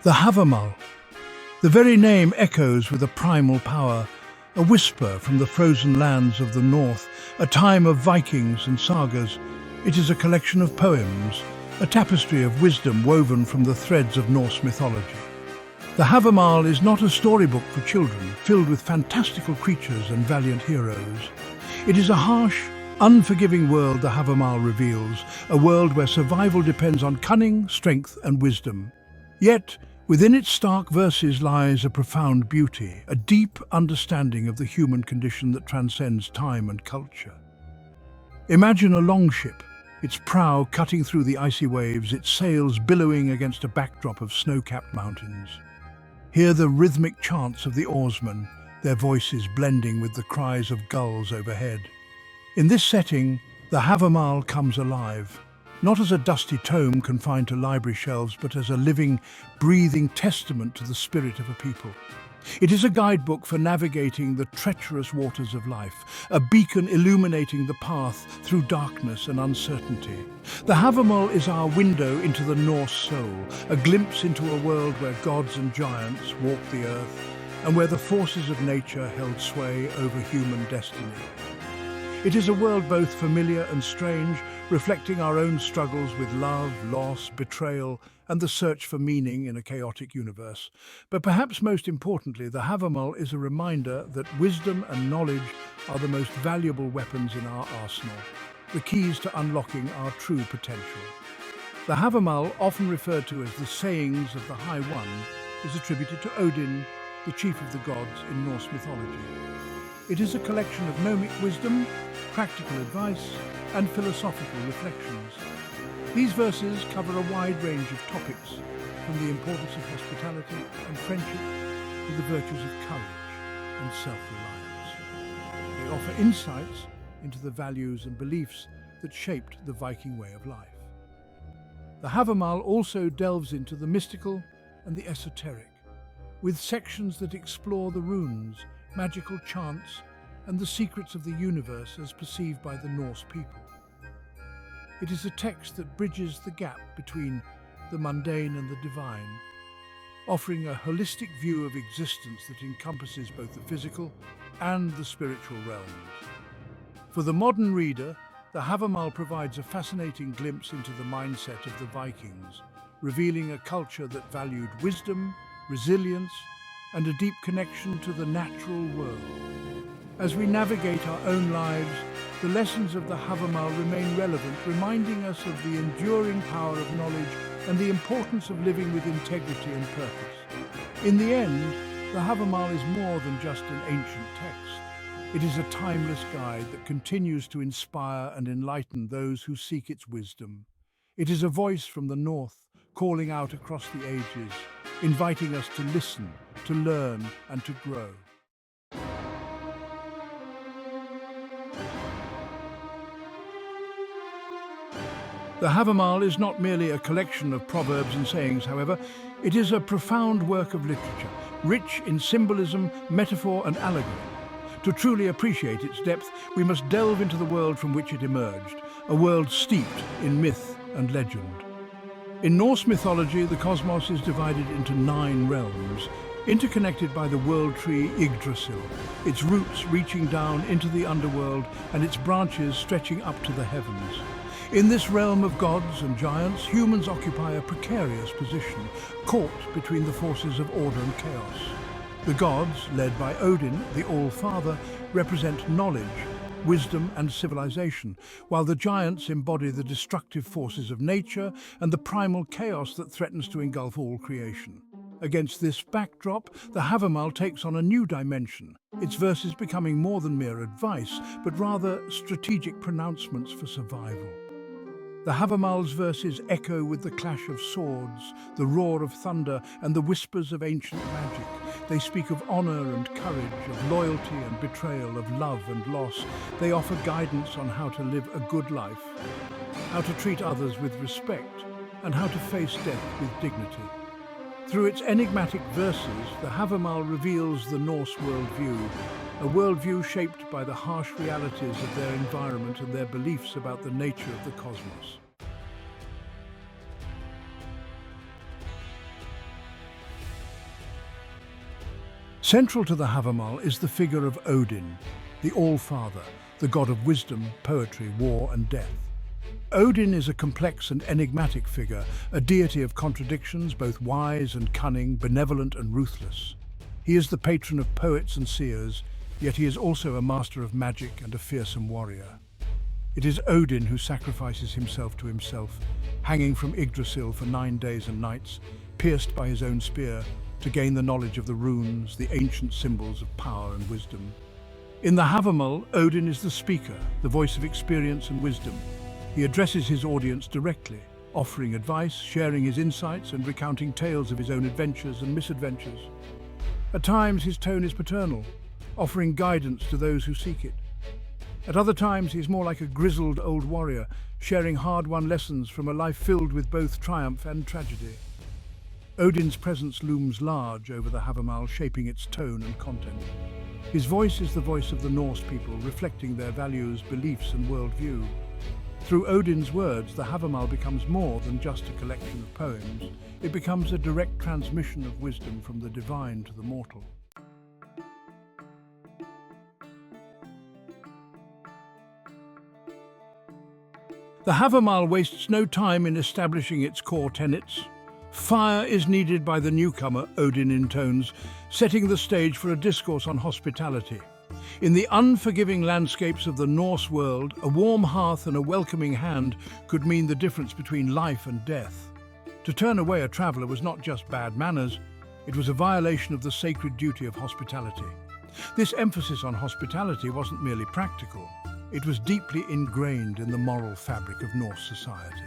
The Havamal. The very name echoes with a primal power, a whisper from the frozen lands of the north, a time of Vikings and sagas. It is a collection of poems, a tapestry of wisdom woven from the threads of Norse mythology. The Havamal is not a storybook for children, filled with fantastical creatures and valiant heroes. It is a harsh, unforgiving world the Havamal reveals, a world where survival depends on cunning, strength and wisdom. Yet, within its stark verses lies a profound beauty, a deep understanding of the human condition that transcends time and culture. Imagine a longship, its prow cutting through the icy waves, its sails billowing against a backdrop of snow-capped mountains. Hear the rhythmic chants of the oarsmen, their voices blending with the cries of gulls overhead. In this setting, the Havamal comes alive, not as a dusty tome confined to library shelves, but as a living, breathing testament to the spirit of a people. It is a guidebook for navigating the treacherous waters of life, a beacon illuminating the path through darkness and uncertainty. The Havamal is our window into the Norse soul, a glimpse into a world where gods and giants walked the earth, and where the forces of nature held sway over human destiny. It is a world both familiar and strange, reflecting our own struggles with love, loss, betrayal, and the search for meaning in a chaotic universe. But perhaps most importantly, the Havamal is a reminder that wisdom and knowledge are the most valuable weapons in our arsenal, the keys to unlocking our true potential. The Havamal, often referred to as the sayings of the High One, is attributed to Odin, the chief of the gods in Norse mythology. It is a collection of gnomic wisdom, practical advice, and philosophical reflections. These verses cover a wide range of topics, from the importance of hospitality and friendship to the virtues of courage and self-reliance. They offer insights into the values and beliefs that shaped the Viking way of life. The Havamal also delves into the mystical and the esoteric, with sections that explore the runes, magical chants, and the secrets of the universe as perceived by the Norse people. It is a text that bridges the gap between the mundane and the divine, offering a holistic view of existence that encompasses both the physical and the spiritual realms. For the modern reader, the Havamal provides a fascinating glimpse into the mindset of the Vikings, revealing a culture that valued wisdom, resilience, and a deep connection to the natural world. As we navigate our own lives, the lessons of the Havamal remain relevant, reminding us of the enduring power of knowledge and the importance of living with integrity and purpose. In the end, the Havamal is more than just an ancient text. It is a timeless guide that continues to inspire and enlighten those who seek its wisdom. It is a voice from the north, calling out across the ages, inviting us to listen, to learn, and to grow. The Havamal is not merely a collection of proverbs and sayings, however. It is a profound work of literature, rich in symbolism, metaphor, and allegory. To truly appreciate its depth, we must delve into the world from which it emerged, a world steeped in myth and legend. In Norse mythology, the cosmos is divided into 9 realms, interconnected by the world tree Yggdrasil, its roots reaching down into the underworld and its branches stretching up to the heavens. In this realm of gods and giants, humans occupy a precarious position, caught between the forces of order and chaos. The gods, led by Odin, the All-Father, represent knowledge, wisdom and civilization, while the giants embody the destructive forces of nature and the primal chaos that threatens to engulf all creation. Against this backdrop, the Havamal takes on a new dimension, its verses becoming more than mere advice, but rather strategic pronouncements for survival. The Havamal's verses echo with the clash of swords, the roar of thunder, and the whispers of ancient magic. They speak of honor and courage, of loyalty and betrayal, of love and loss. They offer guidance on how to live a good life, how to treat others with respect, and how to face death with dignity. Through its enigmatic verses, the Havamal reveals the Norse worldview, a worldview shaped by the harsh realities of their environment and their beliefs about the nature of the cosmos. Central to the Havamal is the figure of Odin, the All-Father, the god of wisdom, poetry, war and death. Odin is a complex and enigmatic figure, a deity of contradictions, both wise and cunning, benevolent and ruthless. He is the patron of poets and seers, yet he is also a master of magic and a fearsome warrior. It is Odin who sacrifices himself to himself, hanging from Yggdrasil for 9 days and nights, pierced by his own spear, to gain the knowledge of the runes, the ancient symbols of power and wisdom. In the Havamal, Odin is the speaker, the voice of experience and wisdom. He addresses his audience directly, offering advice, sharing his insights and recounting tales of his own adventures and misadventures. At times his tone is paternal, offering guidance to those who seek it. At other times he is more like a grizzled old warrior, sharing hard-won lessons from a life filled with both triumph and tragedy. Odin's presence looms large over the Havamal, shaping its tone and content. His voice is the voice of the Norse people, reflecting their values, beliefs and worldview. Through Odin's words, the Havamal becomes more than just a collection of poems. It becomes a direct transmission of wisdom from the divine to the mortal. The Havamal wastes no time in establishing its core tenets. Fire is needed by the newcomer, Odin intones, setting the stage for a discourse on hospitality. In the unforgiving landscapes of the Norse world, a warm hearth and a welcoming hand could mean the difference between life and death. To turn away a traveller was not just bad manners, it was a violation of the sacred duty of hospitality. This emphasis on hospitality wasn't merely practical, it was deeply ingrained in the moral fabric of Norse society.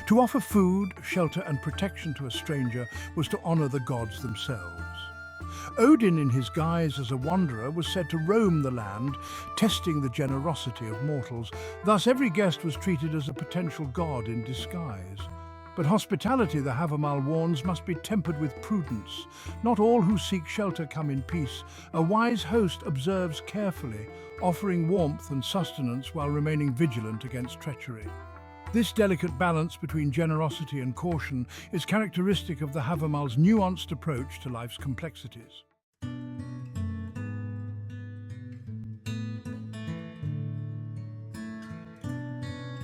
To offer food, shelter and protection to a stranger was to honour the gods themselves. Odin, in his guise as a wanderer, was said to roam the land, testing the generosity of mortals. Thus every guest was treated as a potential god in disguise. But hospitality, the Havamal warns, must be tempered with prudence. Not all who seek shelter come in peace. A wise host observes carefully, offering warmth and sustenance while remaining vigilant against treachery. This delicate balance between generosity and caution is characteristic of the Havamal's nuanced approach to life's complexities.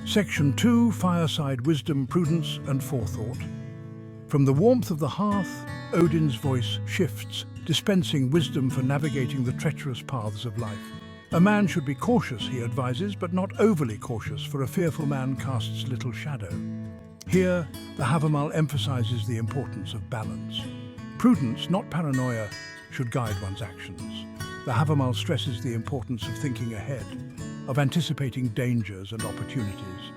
Section 2, Fireside Wisdom, Prudence and Forethought. From the warmth of the hearth, Odin's voice shifts, dispensing wisdom for navigating the treacherous paths of life. A man should be cautious, he advises, but not overly cautious, for a fearful man casts little shadow. Here, the Havamal emphasizes the importance of balance. Prudence, not paranoia, should guide one's actions. The Havamal stresses the importance of thinking ahead, of anticipating dangers and opportunities.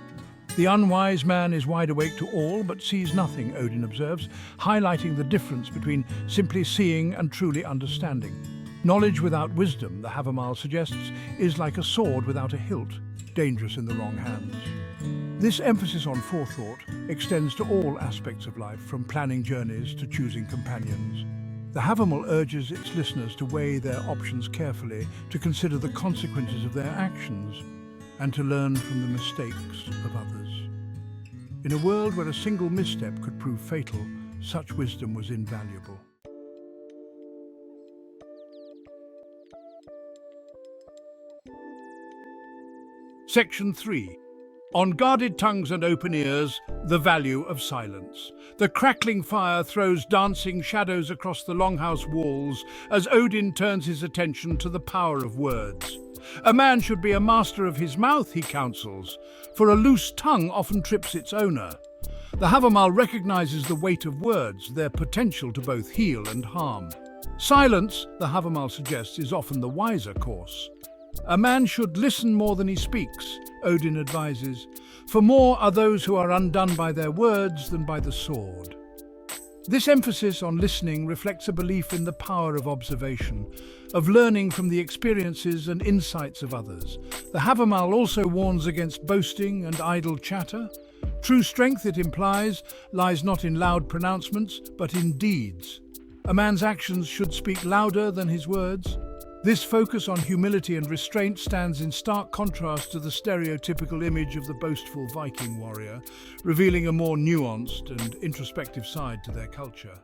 The unwise man is wide awake to all but sees nothing, Odin observes, highlighting the difference between simply seeing and truly understanding. Knowledge without wisdom, the Havamal suggests, is like a sword without a hilt, dangerous in the wrong hands. This emphasis on forethought extends to all aspects of life, from planning journeys to choosing companions. The Havamal urges its listeners to weigh their options carefully, to consider the consequences of their actions, and to learn from the mistakes of others. In a world where a single misstep could prove fatal, such wisdom was invaluable. Section 3. On guarded tongues and open ears, the value of silence. The crackling fire throws dancing shadows across the longhouse walls as Odin turns his attention to the power of words. A man should be a master of his mouth, he counsels, for a loose tongue often trips its owner. The Havamal recognizes the weight of words, their potential to both heal and harm. Silence, the Havamal suggests, is often the wiser course. A man should listen more than he speaks, Odin advises, for more are those who are undone by their words than by the sword. This emphasis on listening reflects a belief in the power of observation, of learning from the experiences and insights of others. The Havamal also warns against boasting and idle chatter. True strength, it implies, lies not in loud pronouncements, but in deeds. A man's actions should speak louder than his words. This focus on humility and restraint stands in stark contrast to the stereotypical image of the boastful Viking warrior, revealing a more nuanced and introspective side to their culture.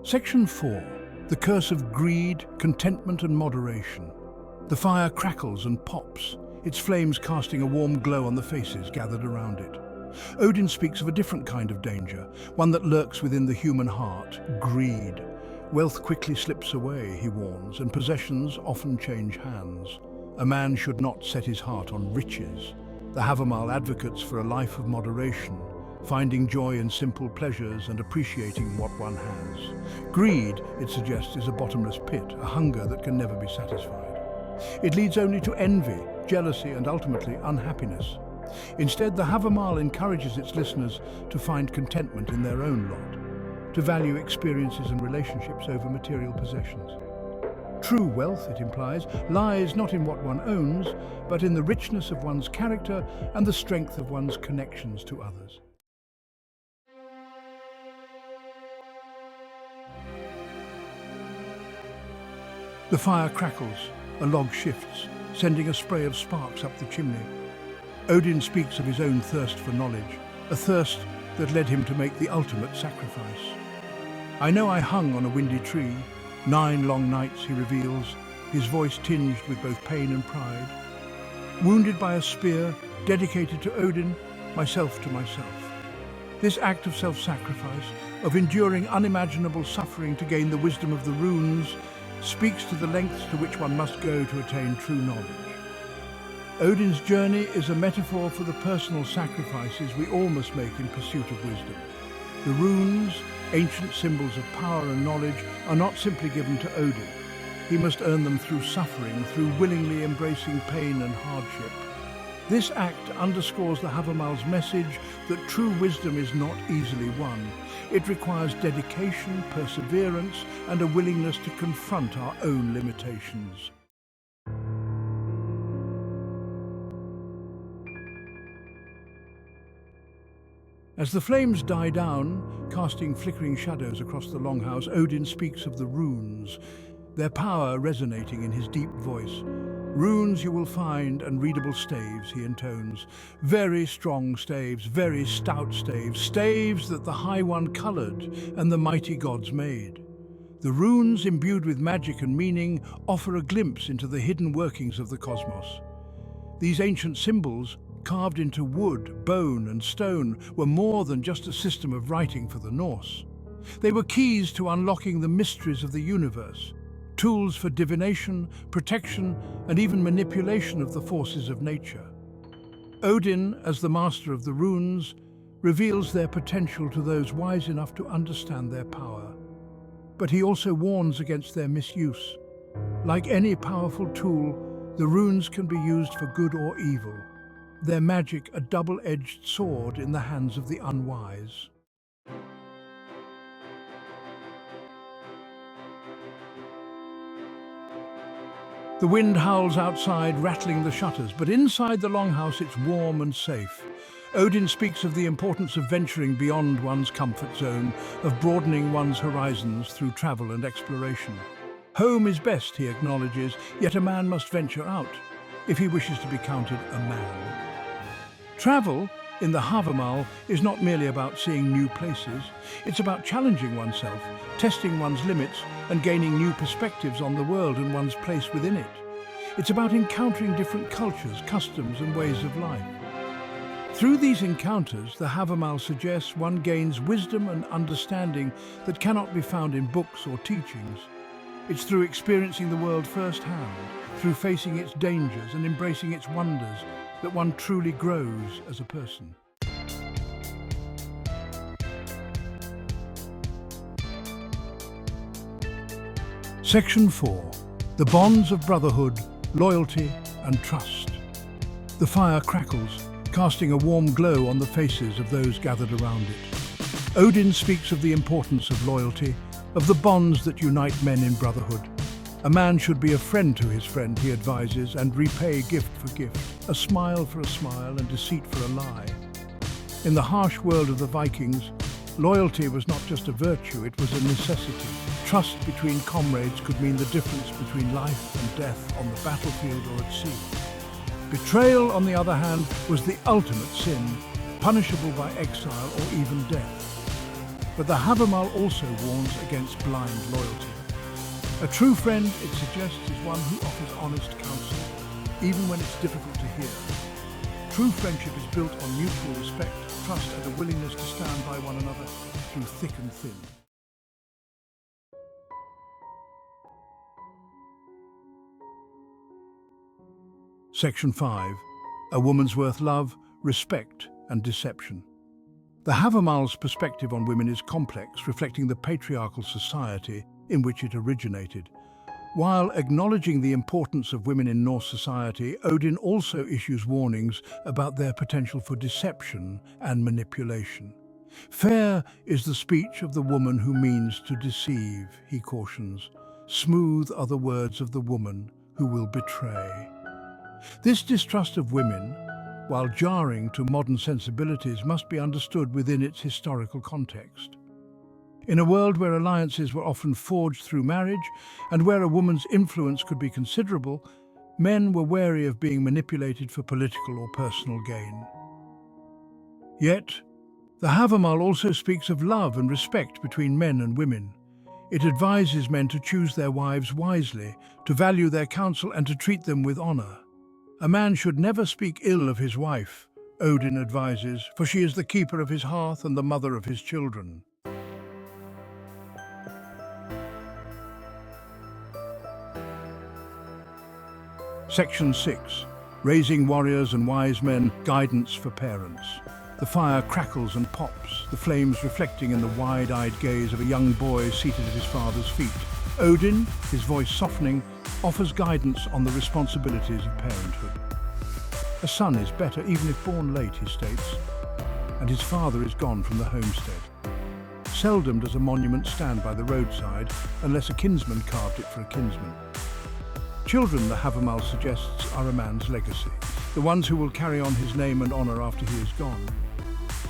Section 4. The curse of greed, contentment and moderation. The fire crackles and pops, its flames casting a warm glow on the faces gathered around it. Odin speaks of a different kind of danger, one that lurks within the human heart: greed. Wealth quickly slips away, he warns, and possessions often change hands. A man should not set his heart on riches. The Havamal advocates for a life of moderation, finding joy in simple pleasures and appreciating what one has. Greed, it suggests, is a bottomless pit, a hunger that can never be satisfied. It leads only to envy, jealousy, and ultimately unhappiness. Instead, the Havamal encourages its listeners to find contentment in their own lot, to value experiences and relationships over material possessions. True wealth, it implies, lies not in what one owns, but in the richness of one's character and the strength of one's connections to others. The fire crackles, a log shifts, sending a spray of sparks up the chimney. Odin speaks of his own thirst for knowledge, a thirst that led him to make the ultimate sacrifice. I know I hung on a windy tree, 9 long nights, he reveals, his voice tinged with both pain and pride. Wounded by a spear, dedicated to Odin, myself to myself. This act of self-sacrifice, of enduring unimaginable suffering to gain the wisdom of the runes, speaks to the lengths to which one must go to attain true knowledge. Odin's journey is a metaphor for the personal sacrifices we all must make in pursuit of wisdom. The runes, ancient symbols of power and knowledge, are not simply given to Odin. He must earn them through suffering, through willingly embracing pain and hardship. This act underscores the Havamal's message that true wisdom is not easily won. It requires dedication, perseverance, and a willingness to confront our own limitations. As the flames die down, casting flickering shadows across the longhouse, Odin speaks of the runes, their power resonating in his deep voice. Runes you will find, and readable staves, he intones. Very strong staves, very stout staves, staves that the High One colored and the mighty gods made. The runes, imbued with magic and meaning, offer a glimpse into the hidden workings of the cosmos. These ancient symbols, carved into wood, bone, and stone, were more than just a system of writing for the Norse. They were keys to unlocking the mysteries of the universe, tools for divination, protection, and even manipulation of the forces of nature. Odin, as the master of the runes, reveals their potential to those wise enough to understand their power. But he also warns against their misuse. Like any powerful tool, the runes can be used for good or evil, their magic a double-edged sword in the hands of the unwise. The wind howls outside, rattling the shutters, but inside the longhouse it's warm and safe. Odin speaks of the importance of venturing beyond one's comfort zone, of broadening one's horizons through travel and exploration. Home is best, he acknowledges, yet a man must venture out if he wishes to be counted a man. Travel, in the Havamal, is not merely about seeing new places. It's about challenging oneself, testing one's limits, and gaining new perspectives on the world and one's place within it. It's about encountering different cultures, customs, and ways of life. Through these encounters, the Havamal suggests one gains wisdom and understanding that cannot be found in books or teachings. It's through experiencing the world firsthand, through facing its dangers and embracing its wonders, that one truly grows as a person. Section 4. The bonds of brotherhood, loyalty, and trust. The fire crackles, casting a warm glow on the faces of those gathered around it. Odin speaks of the importance of loyalty, of the bonds that unite men in brotherhood. A man should be a friend to his friend, he advises, and repay gift for gift, a smile for a smile and deceit for a lie. In the harsh world of the Vikings, loyalty was not just a virtue, it was a necessity. Trust between comrades could mean the difference between life and death on the battlefield or at sea. Betrayal, on the other hand, was the ultimate sin, punishable by exile or even death. But the Havamal also warns against blind loyalty. A true friend, it suggests, is one who offers honest counsel, even when it's difficult to hear. True friendship is built on mutual respect, trust, and a willingness to stand by one another through thick and thin. Section 5. A woman's worth: love, respect, and deception. The Havamal's perspective on women is complex, reflecting the patriarchal society in which it originated. While acknowledging the importance of women in Norse society, Odin also issues warnings about their potential for deception and manipulation. Fair is the speech of the woman who means to deceive, he cautions. Smooth are the words of the woman who will betray. This distrust of women, while jarring to modern sensibilities, must be understood within its historical context. In a world where alliances were often forged through marriage and where a woman's influence could be considerable, men were wary of being manipulated for political or personal gain. Yet, the Havamal also speaks of love and respect between men and women. It advises men to choose their wives wisely, to value their counsel, and to treat them with honor. A man should never speak ill of his wife, Odin advises, for she is the keeper of his hearth and the mother of his children. Section 6. Raising warriors and wise men: guidance for parents. The fire crackles and pops, the flames reflecting in the wide-eyed gaze of a young boy seated at his father's feet. Odin, his voice softening, offers guidance on the responsibilities of parenthood. A son is better even if born late, he states, and his father is gone from the homestead. Seldom does a monument stand by the roadside unless a kinsman carved it for a kinsman. Children, the Havamal suggests, are a man's legacy, the ones who will carry on his name and honor after he is gone.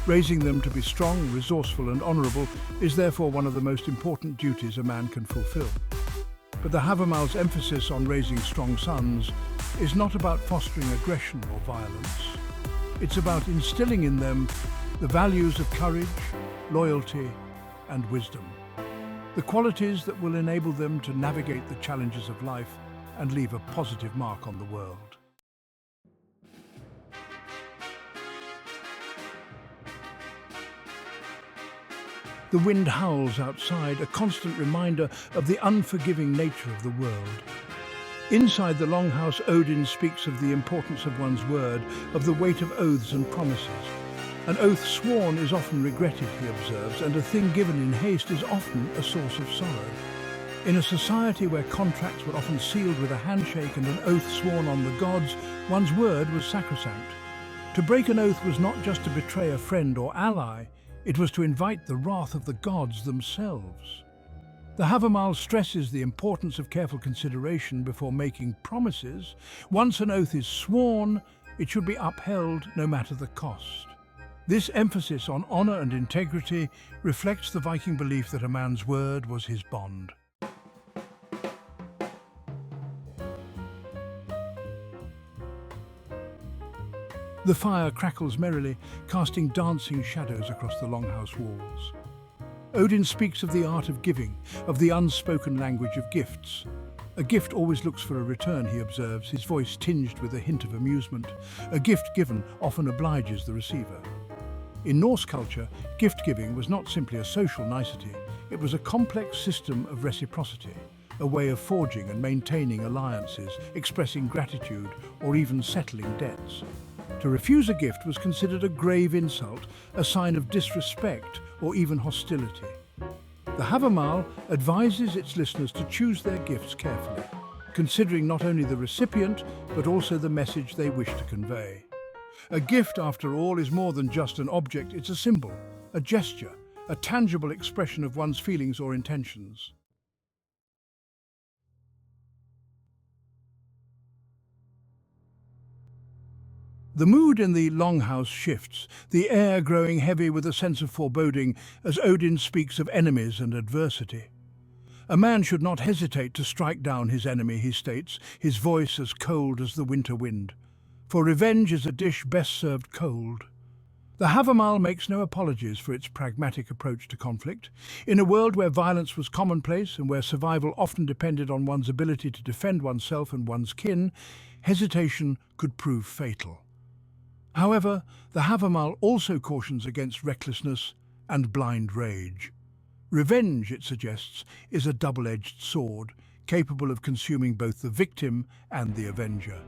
Raising them to be strong, resourceful, and honorable is therefore one of the most important duties a man can fulfill. But the Havamal's emphasis on raising strong sons is not about fostering aggression or violence. It's about instilling in them the values of courage, loyalty, and wisdom. The qualities that will enable them to navigate the challenges of life and leave a positive mark on the world. The wind howls outside, a constant reminder of the unforgiving nature of the world. Inside the longhouse, Odin speaks of the importance of one's word, of the weight of oaths and promises. An oath sworn is often regretted, he observes, and a thing given in haste is often a source of sorrow. In a society where contracts were often sealed with a handshake and an oath sworn on the gods, one's word was sacrosanct. To break an oath was not just to betray a friend or ally, it was to invite the wrath of the gods themselves. The Havamal stresses the importance of careful consideration before making promises. Once an oath is sworn, it should be upheld no matter the cost. This emphasis on honor and integrity reflects the Viking belief that a man's word was his bond. The fire crackles merrily, casting dancing shadows across the longhouse walls. Odin speaks of the art of giving, of the unspoken language of gifts. A gift always looks for a return, he observes, his voice tinged with a hint of amusement. A gift given often obliges the receiver. In Norse culture, gift-giving was not simply a social nicety, it was a complex system of reciprocity, a way of forging and maintaining alliances, expressing gratitude, or even settling debts. To refuse a gift was considered a grave insult, a sign of disrespect or even hostility. The Havamal advises its listeners to choose their gifts carefully, considering not only the recipient, but also the message they wish to convey. A gift, after all, is more than just an object, it's a symbol, a gesture, a tangible expression of one's feelings or intentions. The mood in the longhouse shifts, the air growing heavy with a sense of foreboding as Odin speaks of enemies and adversity. A man should not hesitate to strike down his enemy, he states, his voice as cold as the winter wind. For revenge is a dish best served cold. The Havamal makes no apologies for its pragmatic approach to conflict. In a world where violence was commonplace and where survival often depended on one's ability to defend oneself and one's kin, hesitation could prove fatal. However, the Havamal also cautions against recklessness and blind rage. Revenge, it suggests, is a double-edged sword, capable of consuming both the victim and the avenger.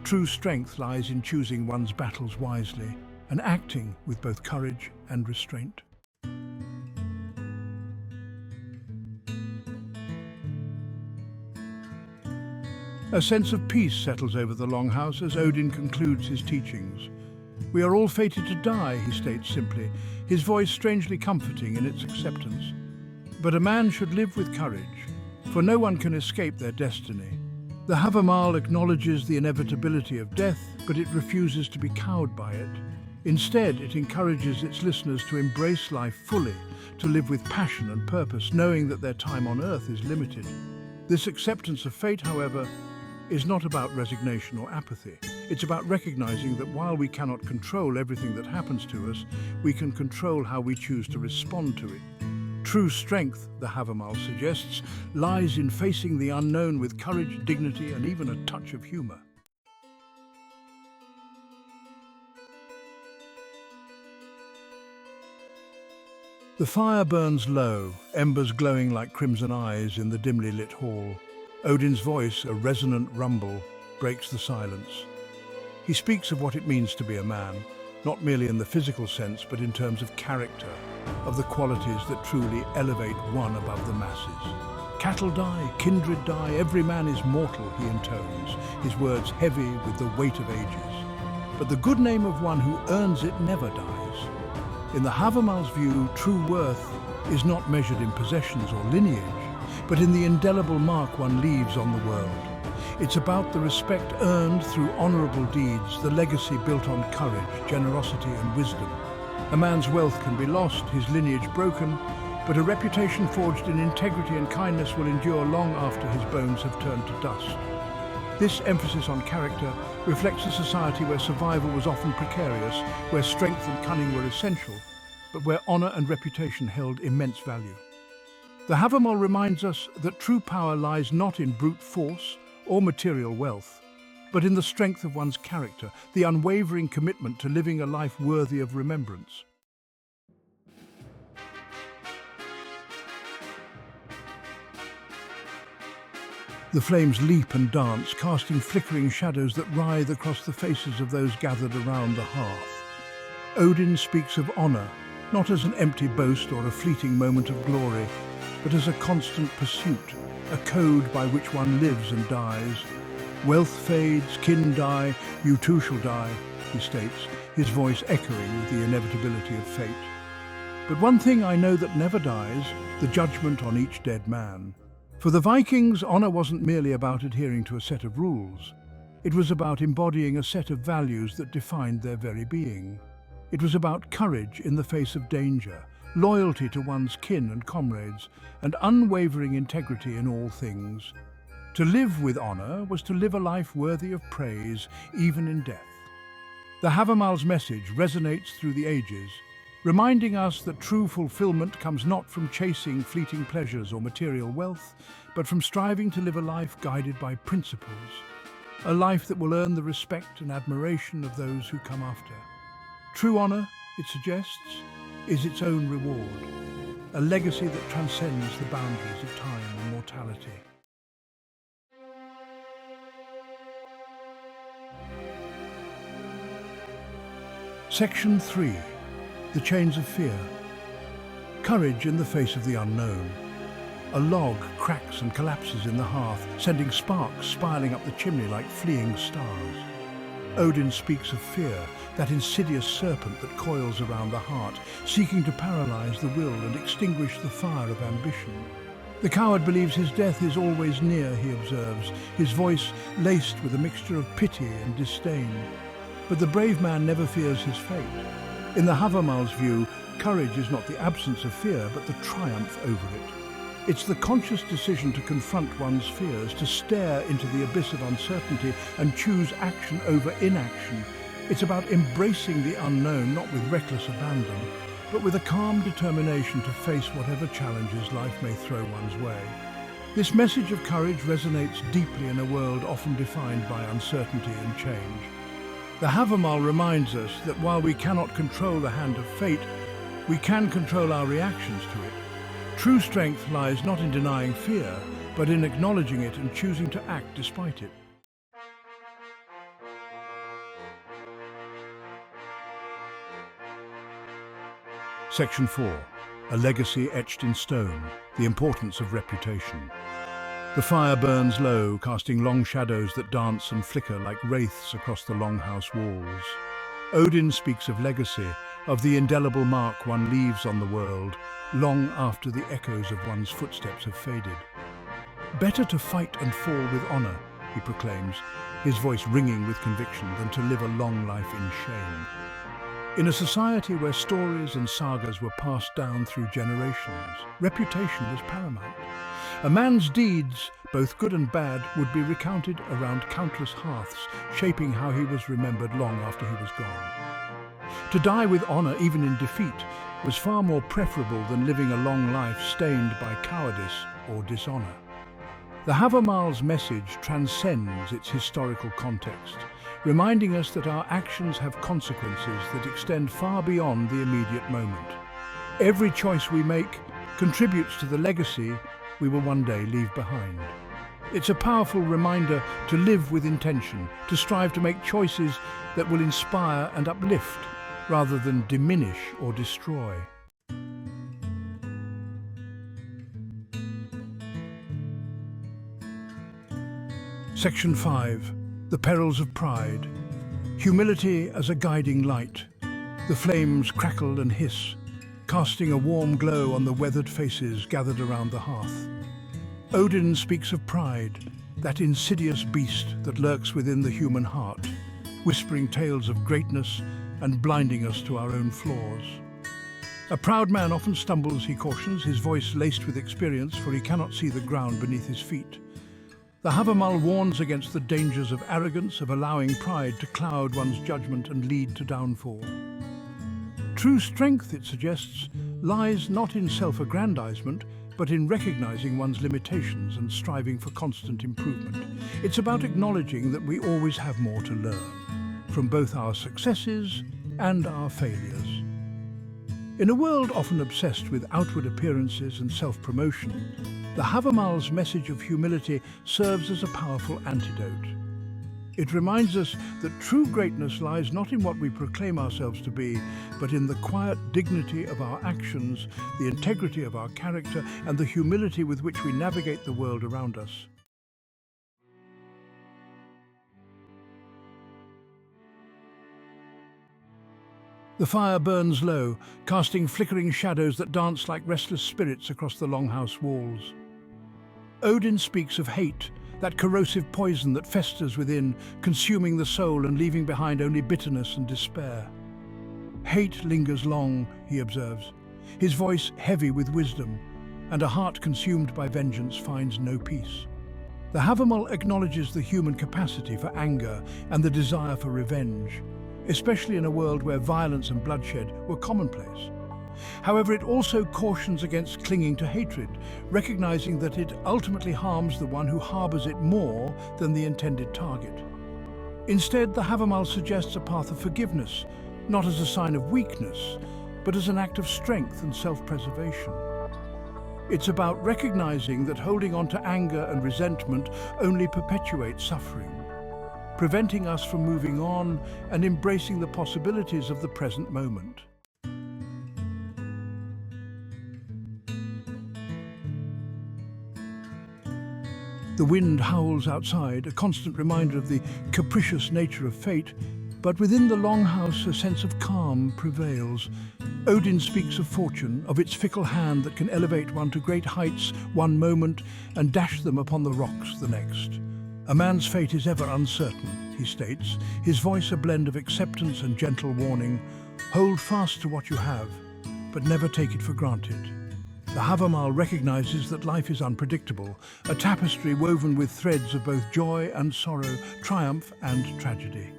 True strength lies in choosing one's battles wisely and acting with both courage and restraint. A sense of peace settles over the Longhouse as Odin concludes his teachings. "We are all fated to die," he states simply, his voice strangely comforting in its acceptance. But a man should live with courage, for no one can escape their destiny. The Havamal acknowledges the inevitability of death, but it refuses to be cowed by it. Instead, it encourages its listeners to embrace life fully, to live with passion and purpose, knowing that their time on earth is limited. This acceptance of fate, however, is not about resignation or apathy. It's about recognizing that while we cannot control everything that happens to us, we can control how we choose to respond to it. True strength, the Havamal suggests, lies in facing the unknown with courage, dignity, and even a touch of humor. The fire burns low, embers glowing like crimson eyes in the dimly lit hall. Odin's voice, a resonant rumble, breaks the silence. He speaks of what it means to be a man, not merely in the physical sense, but in terms of character, of the qualities that truly elevate one above the masses. "Cattle die, kindred die, every man is mortal," he intones, his words heavy with the weight of ages. But the good name of one who earns it never dies. In the Havamal's view, true worth is not measured in possessions or lineage, but in the indelible mark one leaves on the world. It's about the respect earned through honorable deeds, the legacy built on courage, generosity, and wisdom. A man's wealth can be lost, his lineage broken, but a reputation forged in integrity and kindness will endure long after his bones have turned to dust. This emphasis on character reflects a society where survival was often precarious, where strength and cunning were essential, but where honor and reputation held immense value. The Havamal reminds us that true power lies not in brute force or material wealth, but in the strength of one's character, the unwavering commitment to living a life worthy of remembrance. The flames leap and dance, casting flickering shadows that writhe across the faces of those gathered around the hearth. Odin speaks of honor, not as an empty boast or a fleeting moment of glory, but as a constant pursuit, a code by which one lives and dies. "Wealth fades, kin die, you too shall die," he states, his voice echoing with the inevitability of fate. But one thing I know that never dies, the judgment on each dead man. For the Vikings, honor wasn't merely about adhering to a set of rules. It was about embodying a set of values that defined their very being. It was about courage in the face of danger, loyalty to one's kin and comrades, and unwavering integrity in all things. To live with honor was to live a life worthy of praise, even in death. The Havamal's message resonates through the ages, reminding us that true fulfillment comes not from chasing fleeting pleasures or material wealth, but from striving to live a life guided by principles, a life that will earn the respect and admiration of those who come after. True honor, it suggests, is its own reward, a legacy that transcends the boundaries of time and mortality. Section 3. The Chains of Fear. Courage in the face of the unknown. A log cracks and collapses in the hearth, sending sparks spiraling up the chimney like fleeing stars. Odin speaks of fear, that insidious serpent that coils around the heart, seeking to paralyze the will and extinguish the fire of ambition. The coward believes his death is always near, he observes, his voice laced with a mixture of pity and disdain. But the brave man never fears his fate. In the Havamal's view, courage is not the absence of fear, but the triumph over it. It's the conscious decision to confront one's fears, to stare into the abyss of uncertainty and choose action over inaction, It's about embracing the unknown, not with reckless abandon, but with a calm determination to face whatever challenges life may throw one's way. This message of courage resonates deeply in a world often defined by uncertainty and change. The Havamal reminds us that while we cannot control the hand of fate, we can control our reactions to it. True strength lies not in denying fear, but in acknowledging it and choosing to act despite it. Section 4. A legacy etched in stone, the importance of reputation. The fire burns low, casting long shadows that dance and flicker like wraiths across the longhouse walls. Odin speaks of legacy, of the indelible mark one leaves on the world, long after the echoes of one's footsteps have faded. Better to fight and fall with honor, he proclaims, his voice ringing with conviction, than to live a long life in shame. In a society where stories and sagas were passed down through generations, reputation was paramount. A man's deeds, both good and bad, would be recounted around countless hearths, shaping how he was remembered long after he was gone. To die with honor, even in defeat, was far more preferable than living a long life stained by cowardice or dishonor. The Havamal's message transcends its historical context, reminding us that our actions have consequences that extend far beyond the immediate moment. Every choice we make contributes to the legacy we will one day leave behind. It's a powerful reminder to live with intention, to strive to make choices that will inspire and uplift, rather than diminish or destroy. Section 5. The Perils of Pride. Humility as a guiding light. The flames crackle and hiss, casting a warm glow on the weathered faces gathered around the hearth. Odin speaks of pride, that insidious beast that lurks within the human heart, whispering tales of greatness and blinding us to our own flaws. A proud man often stumbles, he cautions, his voice laced with experience, for he cannot see the ground beneath his feet. The Havamal warns against the dangers of arrogance, of allowing pride to cloud one's judgment and lead to downfall. True strength, it suggests, lies not in self-aggrandizement, but in recognizing one's limitations and striving for constant improvement. It's about acknowledging that we always have more to learn, from both our successes and our failures. In a world often obsessed with outward appearances and self-promotion, the Havamal's message of humility serves as a powerful antidote. It reminds us that true greatness lies not in what we proclaim ourselves to be, but in the quiet dignity of our actions, the integrity of our character, and the humility with which we navigate the world around us. The fire burns low, casting flickering shadows that dance like restless spirits across the longhouse walls. Odin speaks of hate, that corrosive poison that festers within, consuming the soul and leaving behind only bitterness and despair. Hate lingers long, he observes, his voice heavy with wisdom, and a heart consumed by vengeance finds no peace. The Havamal acknowledges the human capacity for anger and the desire for revenge, especially in a world where violence and bloodshed were commonplace. However, it also cautions against clinging to hatred, recognizing that it ultimately harms the one who harbors it more than the intended target. Instead, the Havamal suggests a path of forgiveness, not as a sign of weakness, but as an act of strength and self-preservation. It's about recognizing that holding on to anger and resentment only perpetuates suffering, preventing us from moving on and embracing the possibilities of the present moment. The wind howls outside, a constant reminder of the capricious nature of fate, but within the longhouse a sense of calm prevails. Odin speaks of fortune, of its fickle hand that can elevate one to great heights one moment and dash them upon the rocks the next. A man's fate is ever uncertain, he states, his voice a blend of acceptance and gentle warning. Hold fast to what you have, but never take it for granted. The Havamal recognizes that life is unpredictable, a tapestry woven with threads of both joy and sorrow, triumph and tragedy.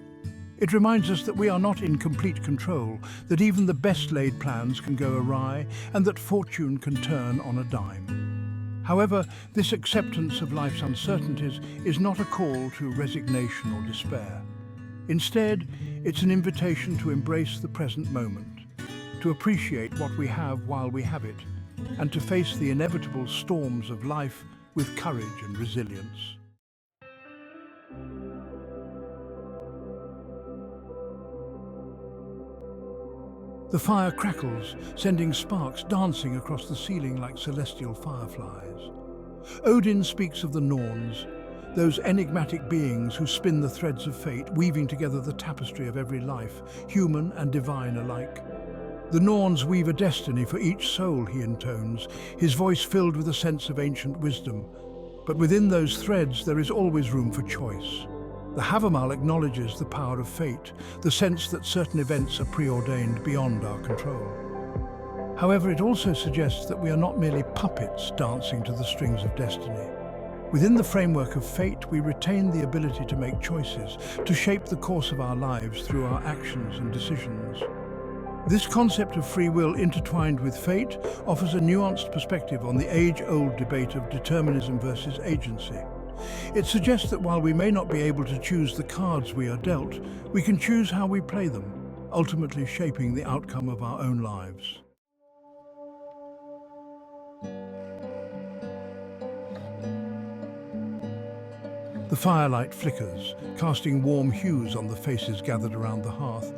It reminds us that we are not in complete control, that even the best laid plans can go awry, and that fortune can turn on a dime. However, this acceptance of life's uncertainties is not a call to resignation or despair. Instead, it's an invitation to embrace the present moment, to appreciate what we have while we have it, and to face the inevitable storms of life with courage and resilience. The fire crackles, sending sparks dancing across the ceiling like celestial fireflies. Odin speaks of the Norns, those enigmatic beings who spin the threads of fate, weaving together the tapestry of every life, human and divine alike. The Norns weave a destiny for each soul, he intones, his voice filled with a sense of ancient wisdom. But within those threads there is always room for choice. The Havamal acknowledges the power of fate, the sense that certain events are preordained beyond our control. However, it also suggests that we are not merely puppets dancing to the strings of destiny. Within the framework of fate, we retain the ability to make choices, to shape the course of our lives through our actions and decisions. This concept of free will intertwined with fate offers a nuanced perspective on the age-old debate of determinism versus agency. It suggests that while we may not be able to choose the cards we are dealt, we can choose how we play them, ultimately shaping the outcome of our own lives. The firelight flickers, casting warm hues on the faces gathered around the hearth.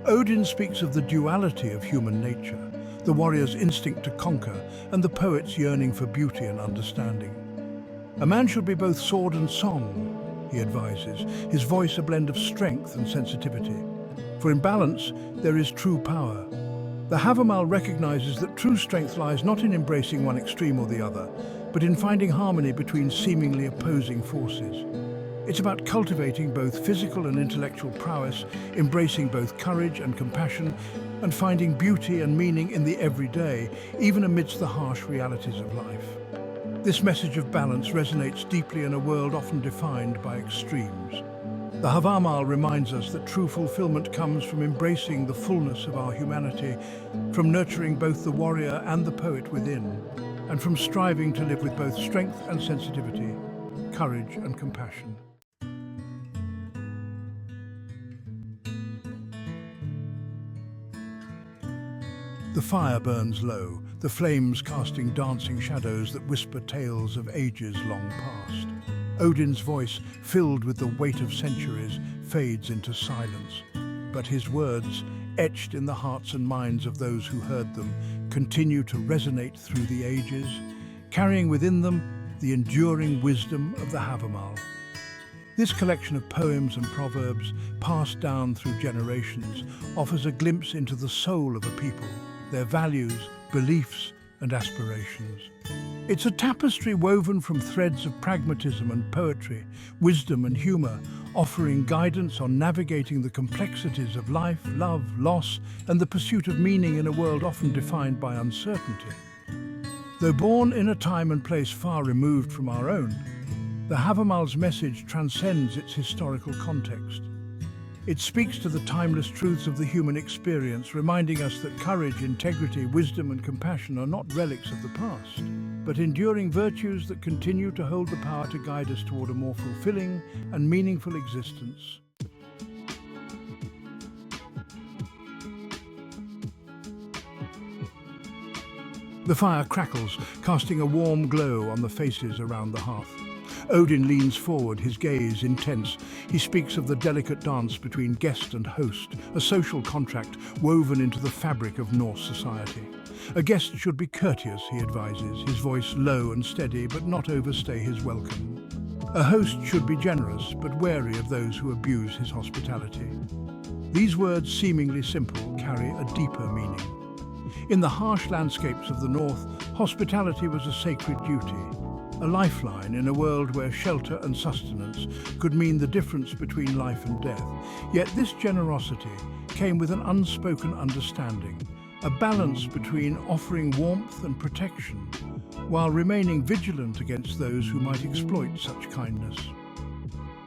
Odin speaks of the duality of human nature, the warrior's instinct to conquer, and the poet's yearning for beauty and understanding. A man should be both sword and song, he advises, his voice a blend of strength and sensitivity. For in balance, there is true power. The Havamal recognizes that true strength lies not in embracing one extreme or the other, but in finding harmony between seemingly opposing forces. It's about cultivating both physical and intellectual prowess, embracing both courage and compassion, and finding beauty and meaning in the everyday, even amidst the harsh realities of life. This message of balance resonates deeply in a world often defined by extremes. The Havamal reminds us that true fulfillment comes from embracing the fullness of our humanity, from nurturing both the warrior and the poet within, and from striving to live with both strength and sensitivity, courage and compassion. The fire burns low, the flames casting dancing shadows that whisper tales of ages long past. Odin's voice, filled with the weight of centuries, fades into silence. But his words, etched in the hearts and minds of those who heard them, continue to resonate through the ages, carrying within them the enduring wisdom of the Havamal. This collection of poems and proverbs, passed down through generations, offers a glimpse into the soul of a people, their values, beliefs, and aspirations. It's a tapestry woven from threads of pragmatism and poetry, wisdom and humor, offering guidance on navigating the complexities of life, love, loss, and the pursuit of meaning in a world often defined by uncertainty. Though born in a time and place far removed from our own, the Havamal's message transcends its historical context. It speaks to the timeless truths of the human experience, reminding us that courage, integrity, wisdom, and compassion are not relics of the past, but enduring virtues that continue to hold the power to guide us toward a more fulfilling and meaningful existence. The fire crackles, casting a warm glow on the faces around the hearth. Odin leans forward, his gaze intense. He speaks of the delicate dance between guest and host, a social contract woven into the fabric of Norse society. A guest should be courteous, he advises, his voice low and steady, but not overstay his welcome. A host should be generous, but wary of those who abuse his hospitality. These words, seemingly simple, carry a deeper meaning. In the harsh landscapes of the North, hospitality was a sacred duty, a lifeline in a world where shelter and sustenance could mean the difference between life and death. Yet this generosity came with an unspoken understanding, a balance between offering warmth and protection, while remaining vigilant against those who might exploit such kindness.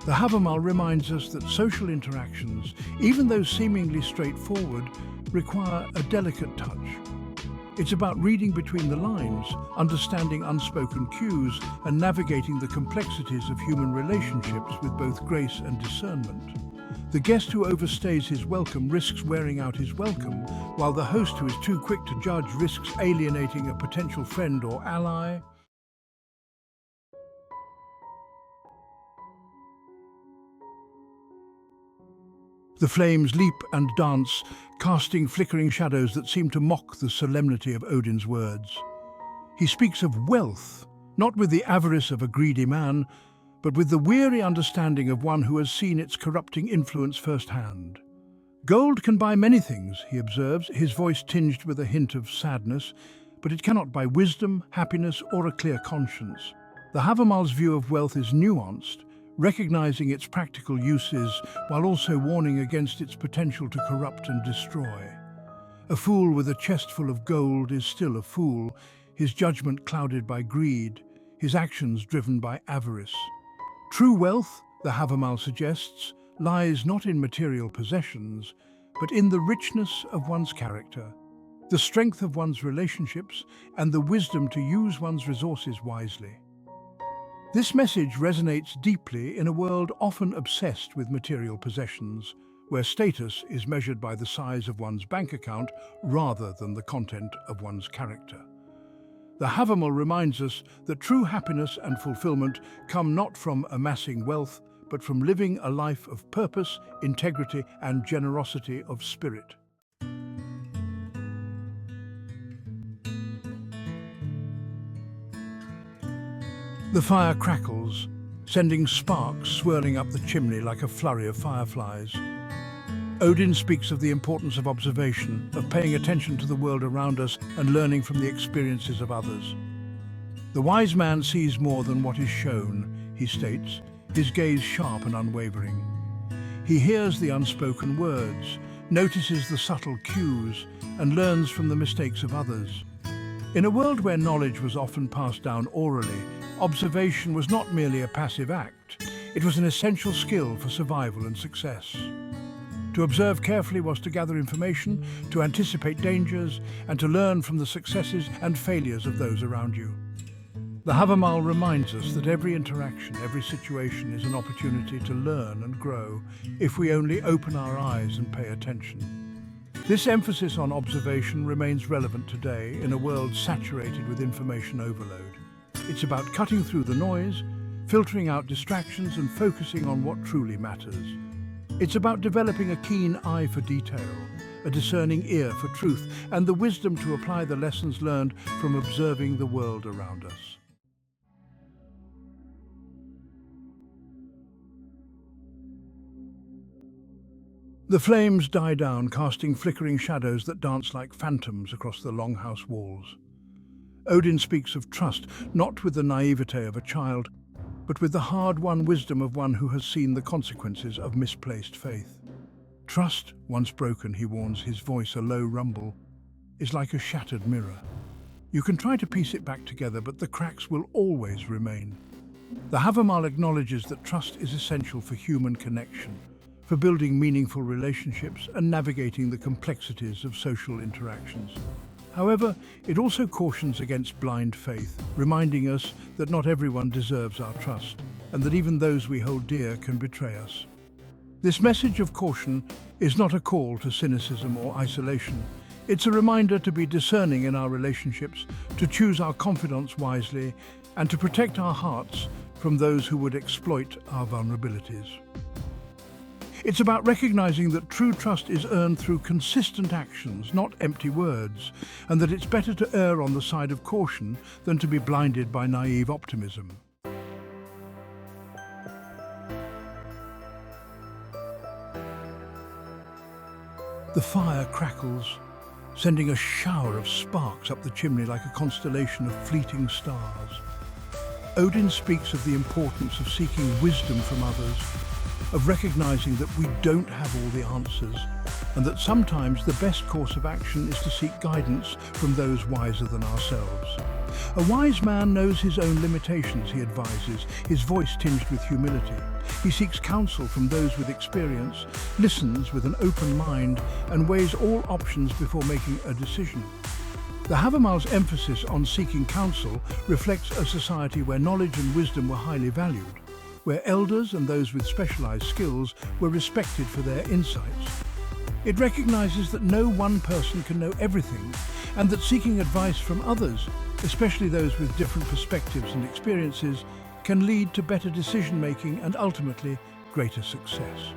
The Havamal reminds us that social interactions, even those seemingly straightforward, require a delicate touch. It's about reading between the lines, understanding unspoken cues, and navigating the complexities of human relationships with both grace and discernment. The guest who overstays his welcome risks wearing out his welcome, while the host who is too quick to judge risks alienating a potential friend or ally. The flames leap and dance, casting flickering shadows that seem to mock the solemnity of Odin's words. He speaks of wealth, not with the avarice of a greedy man, but with the weary understanding of one who has seen its corrupting influence firsthand. Gold can buy many things, he observes, his voice tinged with a hint of sadness, but it cannot buy wisdom, happiness, or a clear conscience. The Havamal's view of wealth is nuanced, recognizing its practical uses while also warning against its potential to corrupt and destroy. A fool with a chest full of gold is still a fool, his judgment clouded by greed, his actions driven by avarice. True wealth, the Havamal suggests, lies not in material possessions, but in the richness of one's character, the strength of one's relationships, and the wisdom to use one's resources wisely. This message resonates deeply in a world often obsessed with material possessions, where status is measured by the size of one's bank account rather than the content of one's character. The Havamal reminds us that true happiness and fulfillment come not from amassing wealth, but from living a life of purpose, integrity, and generosity of spirit. The fire crackles, sending sparks swirling up the chimney like a flurry of fireflies. Odin speaks of the importance of observation, of paying attention to the world around us and learning from the experiences of others. The wise man sees more than what is shown, he states, his gaze sharp and unwavering. He hears the unspoken words, notices the subtle cues, and learns from the mistakes of others. In a world where knowledge was often passed down orally, observation was not merely a passive act, it was an essential skill for survival and success. To observe carefully was to gather information, to anticipate dangers, and to learn from the successes and failures of those around you. The Havamal reminds us that every interaction, every situation is an opportunity to learn and grow if we only open our eyes and pay attention. This emphasis on observation remains relevant today in a world saturated with information overload. It's about cutting through the noise, filtering out distractions, and focusing on what truly matters. It's about developing a keen eye for detail, a discerning ear for truth, and the wisdom to apply the lessons learned from observing the world around us. The flames die down, casting flickering shadows that dance like phantoms across the longhouse walls. Odin speaks of trust, not with the naivete of a child, but with the hard-won wisdom of one who has seen the consequences of misplaced faith. Trust, once broken, he warns, his voice a low rumble, is like a shattered mirror. You can try to piece it back together, but the cracks will always remain. The Havamal acknowledges that trust is essential for human connection, for building meaningful relationships and navigating the complexities of social interactions. However, it also cautions against blind faith, reminding us that not everyone deserves our trust, and that even those we hold dear can betray us. This message of caution is not a call to cynicism or isolation. It's a reminder to be discerning in our relationships, to choose our confidants wisely, and to protect our hearts from those who would exploit our vulnerabilities. It's about recognizing that true trust is earned through consistent actions, not empty words, and that it's better to err on the side of caution than to be blinded by naive optimism. The fire crackles, sending a shower of sparks up the chimney like a constellation of fleeting stars. Odin speaks of the importance of seeking wisdom from others, of recognizing that we don't have all the answers, and that sometimes the best course of action is to seek guidance from those wiser than ourselves. A wise man knows his own limitations, he advises, his voice tinged with humility. He seeks counsel from those with experience, listens with an open mind, and weighs all options before making a decision. The Habermal's emphasis on seeking counsel reflects a society where knowledge and wisdom were highly valued, where elders and those with specialized skills were respected for their insights. It recognizes that no one person can know everything, and that seeking advice from others, especially those with different perspectives and experiences, can lead to better decision-making and ultimately greater success.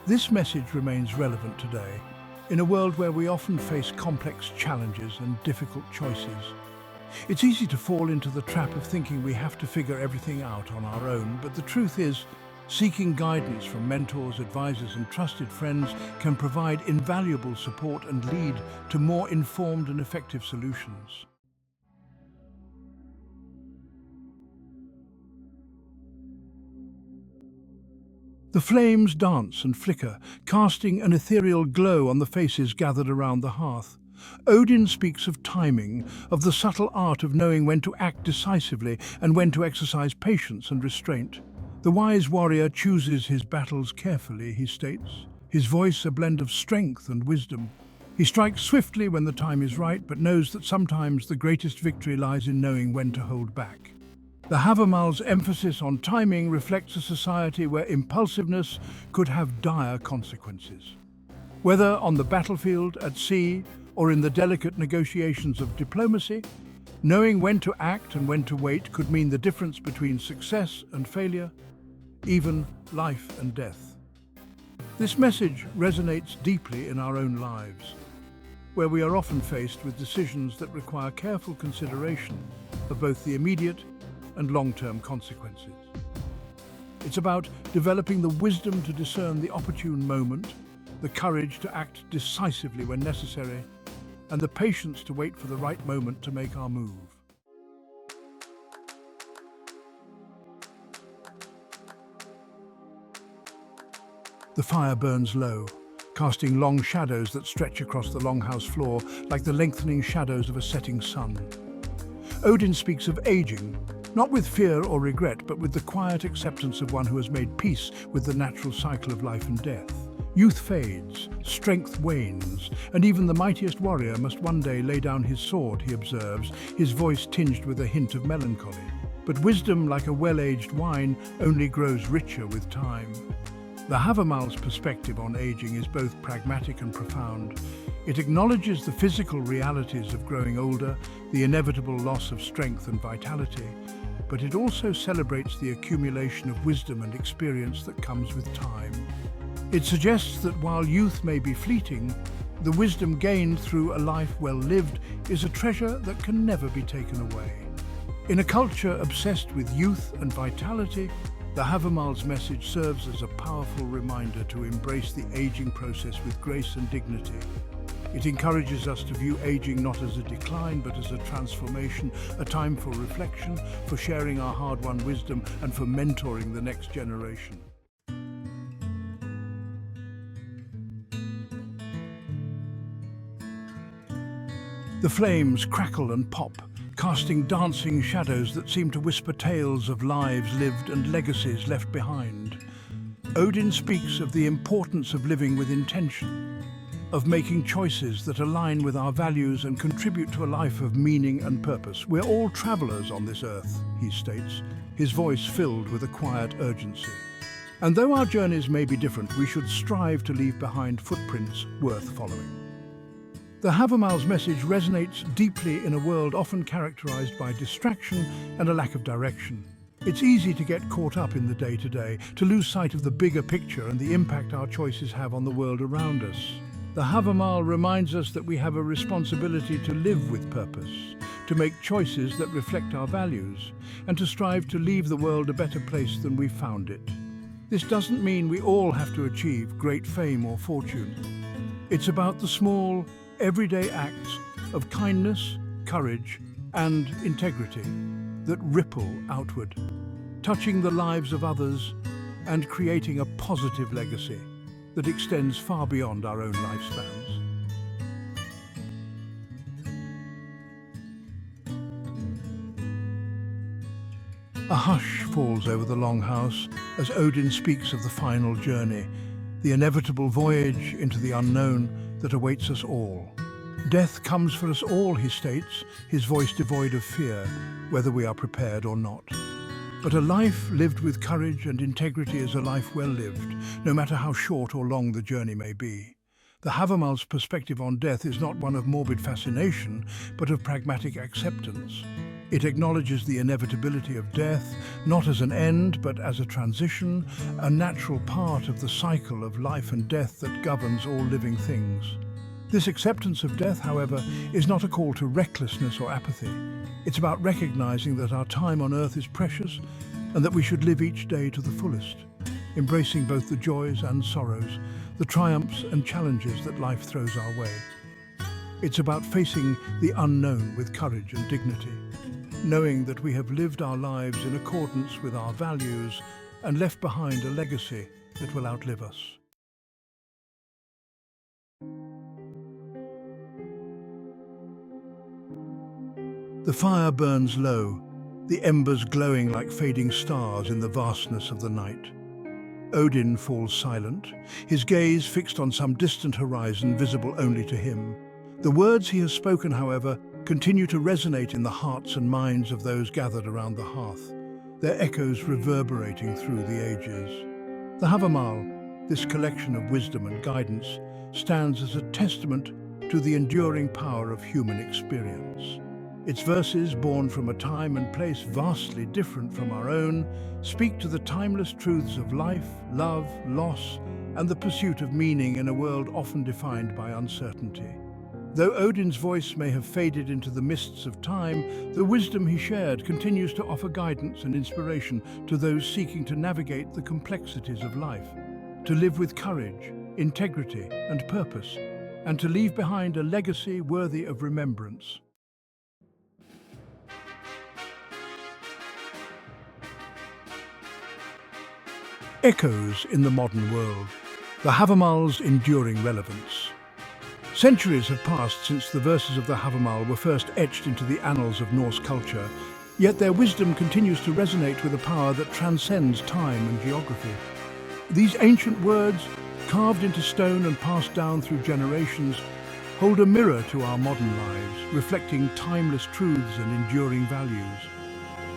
This message remains relevant today, in a world where we often face complex challenges and difficult choices. It's easy to fall into the trap of thinking we have to figure everything out on our own, but the truth is, seeking guidance from mentors, advisors, and trusted friends can provide invaluable support and lead to more informed and effective solutions. The flames dance and flicker, casting an ethereal glow on the faces gathered around the hearth. Odin speaks of timing, of the subtle art of knowing when to act decisively and when to exercise patience and restraint. The wise warrior chooses his battles carefully, he states, his voice a blend of strength and wisdom. He strikes swiftly when the time is right, but knows that sometimes the greatest victory lies in knowing when to hold back. The Habermal's emphasis on timing reflects a society where impulsiveness could have dire consequences. Whether on the battlefield, at sea, or in the delicate negotiations of diplomacy, knowing when to act and when to wait could mean the difference between success and failure, even life and death. This message resonates deeply in our own lives, where we are often faced with decisions that require careful consideration of both the immediate and long-term consequences. It's about developing the wisdom to discern the opportune moment, the courage to act decisively when necessary, and the patience to wait for the right moment to make our move. The fire burns low, casting long shadows that stretch across the longhouse floor like the lengthening shadows of a setting sun. Odin speaks of aging, not with fear or regret, but with the quiet acceptance of one who has made peace with the natural cycle of life and death. Youth fades, strength wanes, and even the mightiest warrior must one day lay down his sword, he observes, his voice tinged with a hint of melancholy. But wisdom, like a well-aged wine, only grows richer with time. The Habermal's perspective on aging is both pragmatic and profound. It acknowledges the physical realities of growing older, the inevitable loss of strength and vitality, but it also celebrates the accumulation of wisdom and experience that comes with time. It suggests that while youth may be fleeting, the wisdom gained through a life well lived is a treasure that can never be taken away. In a culture obsessed with youth and vitality, the Habermal's message serves as a powerful reminder to embrace the aging process with grace and dignity. It encourages us to view aging not as a decline, but as a transformation, a time for reflection, for sharing our hard-won wisdom, and for mentoring the next generation. The flames crackle and pop, casting dancing shadows that seem to whisper tales of lives lived and legacies left behind. Odin speaks of the importance of living with intention, of making choices that align with our values and contribute to a life of meaning and purpose. We're all travelers on this earth, he states, his voice filled with a quiet urgency. And though our journeys may be different, we should strive to leave behind footprints worth following. The Habermal's message resonates deeply in a world often characterized by distraction and a lack of direction. It's easy to get caught up in the day-to-day, to lose sight of the bigger picture and the impact our choices have on the world around us. The Habermal reminds us that we have a responsibility to live with purpose, to make choices that reflect our values, and to strive to leave the world a better place than we found it. This doesn't mean we all have to achieve great fame or fortune. It's about the small, everyday acts of kindness, courage, and integrity that ripple outward, touching the lives of others and creating a positive legacy that extends far beyond our own lifespans. A hush falls over the Longhouse as Odin speaks of the final journey, the inevitable voyage into the unknown that awaits us all. Death comes for us all, he states, his voice devoid of fear, whether we are prepared or not. But a life lived with courage and integrity is a life well lived, no matter how short or long the journey may be. The Havamal's perspective on death is not one of morbid fascination, but of pragmatic acceptance. It acknowledges the inevitability of death, not as an end, but as a transition, a natural part of the cycle of life and death that governs all living things. This acceptance of death, however, is not a call to recklessness or apathy. It's about recognizing that our time on earth is precious and that we should live each day to the fullest, embracing both the joys and sorrows, the triumphs and challenges that life throws our way. It's about facing the unknown with courage and dignity, knowing that we have lived our lives in accordance with our values and left behind a legacy that will outlive us. The fire burns low, the embers glowing like fading stars in the vastness of the night. Odin falls silent, his gaze fixed on some distant horizon visible only to him. The words he has spoken, however, continue to resonate in the hearts and minds of those gathered around the hearth, their echoes reverberating through the ages. The Havamal, this collection of wisdom and guidance, stands as a testament to the enduring power of human experience. Its verses, born from a time and place vastly different from our own, speak to the timeless truths of life, love, loss, and the pursuit of meaning in a world often defined by uncertainty. Though Odin's voice may have faded into the mists of time, the wisdom he shared continues to offer guidance and inspiration to those seeking to navigate the complexities of life, to live with courage, integrity, and purpose, and to leave behind a legacy worthy of remembrance. Echoes in the modern world, the Havamal's enduring relevance. Centuries have passed since the verses of the Havamal were first etched into the annals of Norse culture, yet their wisdom continues to resonate with a power that transcends time and geography. These ancient words, carved into stone and passed down through generations, hold a mirror to our modern lives, reflecting timeless truths and enduring values.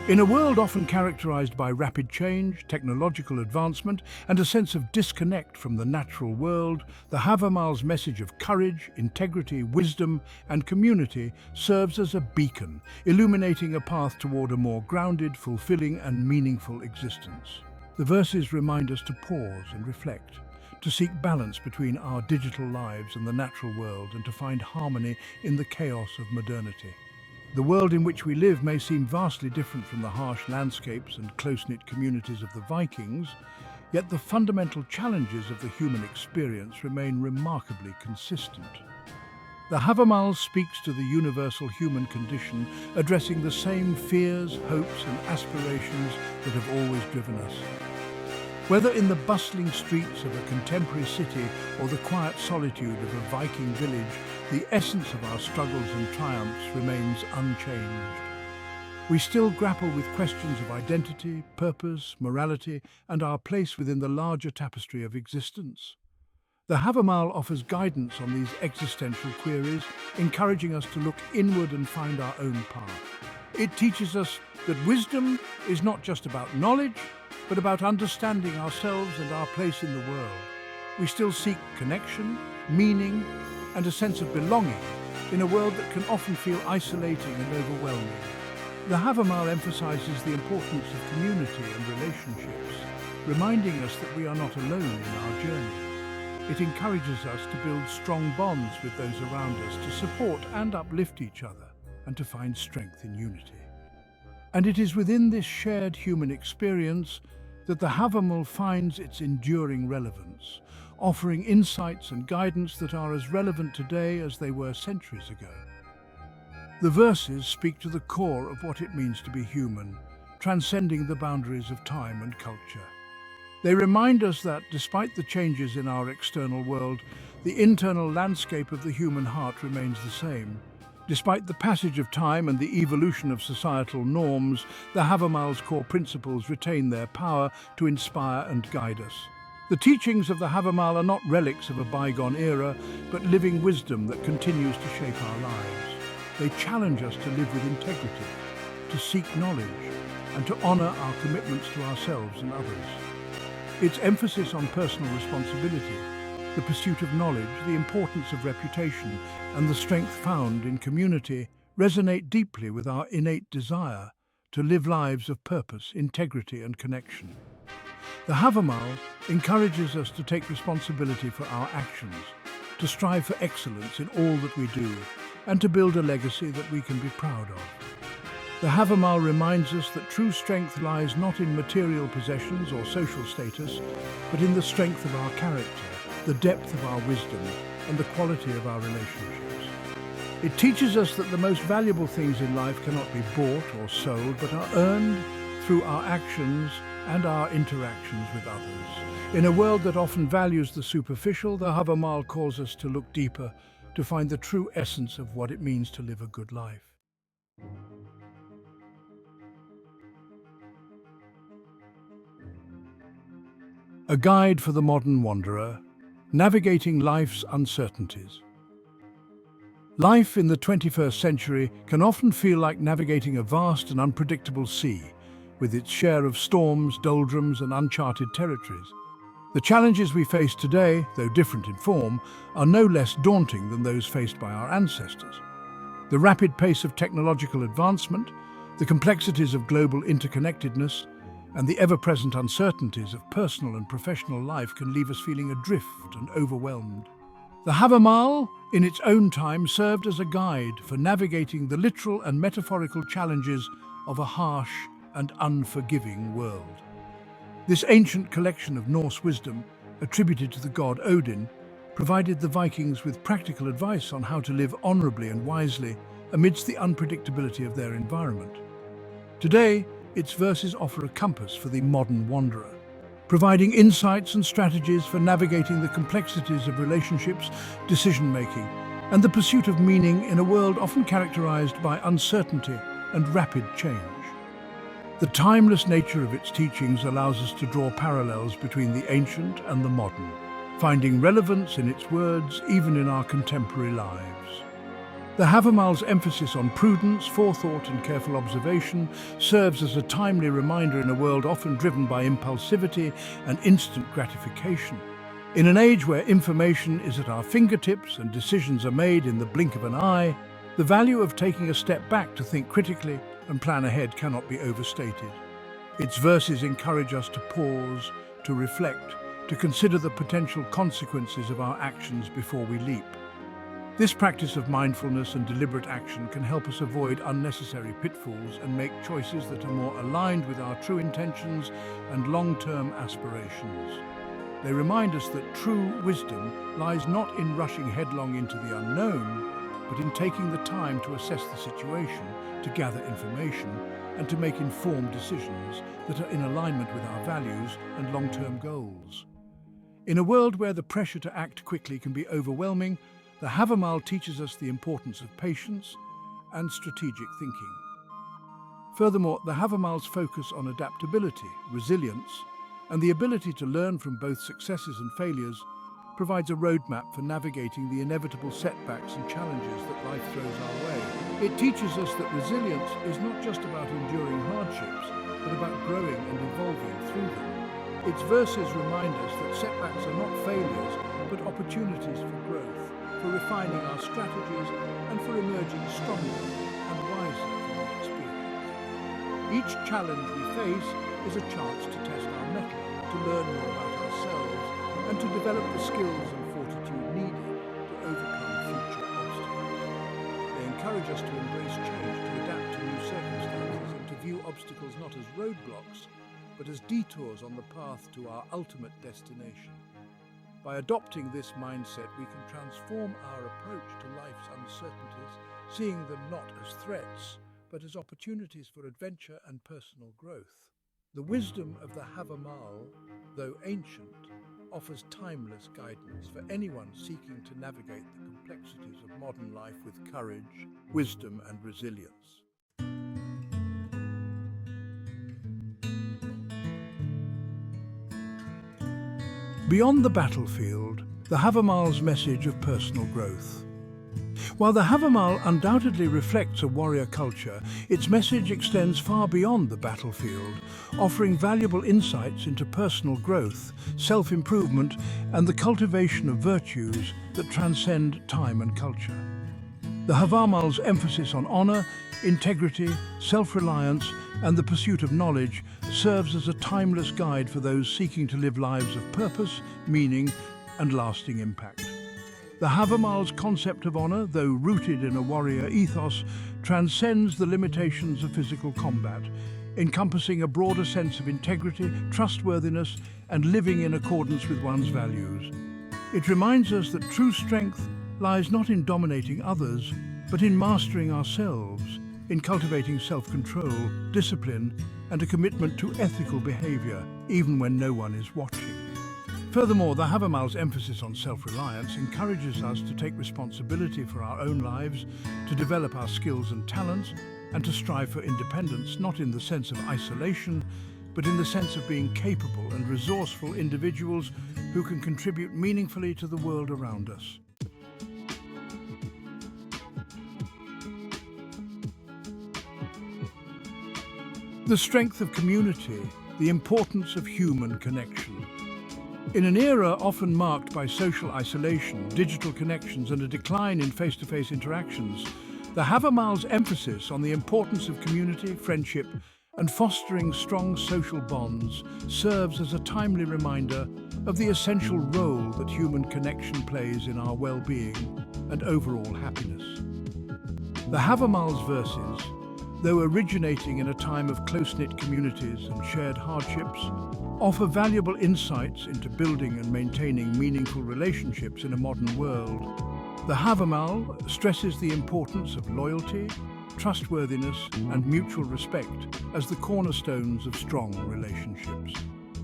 In a world often characterized by rapid change, technological advancement, and a sense of disconnect from the natural world, the Havamal's message of courage, integrity, wisdom, and community serves as a beacon, illuminating a path toward a more grounded, fulfilling, and meaningful existence. The verses remind us to pause and reflect, to seek balance between our digital lives and the natural world, and to find harmony in the chaos of modernity. The world in which we live may seem vastly different from the harsh landscapes and close-knit communities of the Vikings, yet the fundamental challenges of the human experience remain remarkably consistent. The Havamal speaks to the universal human condition, addressing the same fears, hopes, and aspirations that have always driven us. Whether in the bustling streets of a contemporary city or the quiet solitude of a Viking village, the essence of our struggles and triumphs remains unchanged. We still grapple with questions of identity, purpose, morality, and our place within the larger tapestry of existence. The Havamal offers guidance on these existential queries, encouraging us to look inward and find our own path. It teaches us that wisdom is not just about knowledge, but about understanding ourselves and our place in the world. We still seek connection, meaning, and a sense of belonging in a world that can often feel isolating and overwhelming. The Havamal emphasizes the importance of community and relationships, reminding us that we are not alone in our journey. It encourages us to build strong bonds with those around us, to support and uplift each other, and to find strength in unity. And it is within this shared human experience that the Havamal finds its enduring relevance, offering insights and guidance that are as relevant today as they were centuries ago. The verses speak to the core of what it means to be human, transcending the boundaries of time and culture. They remind us that, despite the changes in our external world, the internal landscape of the human heart remains the same. Despite the passage of time and the evolution of societal norms, the Havamal's core principles retain their power to inspire and guide us. The teachings of the Havamal are not relics of a bygone era, but living wisdom that continues to shape our lives. They challenge us to live with integrity, to seek knowledge, and to honor our commitments to ourselves and others. Its emphasis on personal responsibility, the pursuit of knowledge, the importance of reputation, and the strength found in community resonate deeply with our innate desire to live lives of purpose, integrity, and connection. The Havamal encourages us to take responsibility for our actions, to strive for excellence in all that we do, and to build a legacy that we can be proud of. The Havamal reminds us that true strength lies not in material possessions or social status, but in the strength of our character, the depth of our wisdom, and the quality of our relationships. It teaches us that the most valuable things in life cannot be bought or sold, but are earned through our actions and our interactions with others. In a world that often values the superficial, the Havamal calls us to look deeper, to find the true essence of what it means to live a good life. A guide for the modern wanderer, navigating life's uncertainties. Life in the 21st century can often feel like navigating a vast and unpredictable sea, with its share of storms, doldrums, and uncharted territories. The challenges we face today, though different in form, are no less daunting than those faced by our ancestors. The rapid pace of technological advancement, the complexities of global interconnectedness, and the ever-present uncertainties of personal and professional life can leave us feeling adrift and overwhelmed. The Havamal, in its own time, served as a guide for navigating the literal and metaphorical challenges of a harsh and unforgiving world. This ancient collection of Norse wisdom, attributed to the god Odin, provided the Vikings with practical advice on how to live honorably and wisely amidst the unpredictability of their environment. Today, its verses offer a compass for the modern wanderer, providing insights and strategies for navigating the complexities of relationships, decision-making, and the pursuit of meaning in a world often characterized by uncertainty and rapid change. The timeless nature of its teachings allows us to draw parallels between the ancient and the modern, finding relevance in its words even in our contemporary lives. The Havamal's emphasis on prudence, forethought, and careful observation serves as a timely reminder in a world often driven by impulsivity and instant gratification. In an age where information is at our fingertips and decisions are made in the blink of an eye, the value of taking a step back to think critically and plan ahead cannot be overstated. Its verses encourage us to pause, to reflect, to consider the potential consequences of our actions before we leap. This practice of mindfulness and deliberate action can help us avoid unnecessary pitfalls and make choices that are more aligned with our true intentions and long-term aspirations. They remind us that true wisdom lies not in rushing headlong into the unknown, but in taking the time to assess the situation, to gather information, and to make informed decisions that are in alignment with our values and long-term goals. In a world where the pressure to act quickly can be overwhelming, the Havamal teaches us the importance of patience and strategic thinking. Furthermore, the Havamal's focus on adaptability, resilience, and the ability to learn from both successes and failures provides a roadmap for navigating the inevitable setbacks and challenges that life throws our way. It teaches us that resilience is not just about enduring hardships, but about growing and evolving through them. Its verses remind us that setbacks are not failures, but opportunities for growth, for refining our strategies, and for emerging stronger and wiser from the experience. Each challenge we face is a chance to test our mettle, to learn more about ourselves, and to develop the skills and fortitude needed to overcome future obstacles. They encourage us to embrace change, to adapt to new circumstances, and to view obstacles not as roadblocks, but as detours on the path to our ultimate destination. By adopting this mindset, we can transform our approach to life's uncertainties, seeing them not as threats, but as opportunities for adventure and personal growth. The wisdom of the Havamal, though ancient, offers timeless guidance for anyone seeking to navigate the complexity complexities of modern life with courage, wisdom, and resilience. Beyond the battlefield, the Havamal's message of personal growth. While the Havamal undoubtedly reflects a warrior culture, its message extends far beyond the battlefield, offering valuable insights into personal growth, self-improvement, and the cultivation of virtues that transcend time and culture. The Havamal's emphasis on honor, integrity, self-reliance, and the pursuit of knowledge serves as a timeless guide for those seeking to live lives of purpose, meaning, and lasting impact. The Havamal's concept of honor, though rooted in a warrior ethos, transcends the limitations of physical combat, encompassing a broader sense of integrity, trustworthiness, and living in accordance with one's values. It reminds us that true strength lies not in dominating others, but in mastering ourselves, in cultivating self-control, discipline, and a commitment to ethical behavior, even when no one is watching. Furthermore, the Havamal's emphasis on self-reliance encourages us to take responsibility for our own lives, to develop our skills and talents, and to strive for independence, not in the sense of isolation, but in the sense of being capable and resourceful individuals who can contribute meaningfully to the world around us. The strength of community, the importance of human connection. In an era often marked by social isolation, digital connections, and a decline in face-to-face interactions, the Havamal's emphasis on the importance of community, friendship, and fostering strong social bonds serves as a timely reminder of the essential role that human connection plays in our well-being and overall happiness. The Havamal's verses, though originating in a time of close-knit communities and shared hardships, offer valuable insights into building and maintaining meaningful relationships in a modern world. The Havamal stresses the importance of loyalty, trustworthiness, and mutual respect as the cornerstones of strong relationships.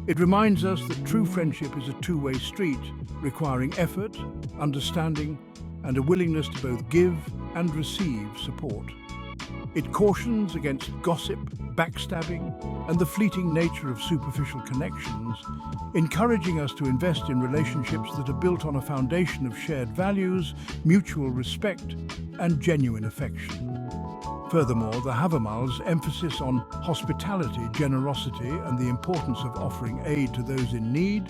It reminds us that true friendship is a two-way street, requiring effort, understanding, and a willingness to both give and receive support. It cautions against gossip, backstabbing, and the fleeting nature of superficial connections, encouraging us to invest in relationships that are built on a foundation of shared values, mutual respect, and genuine affection. Furthermore, the Havamal's emphasis on hospitality, generosity, and the importance of offering aid to those in need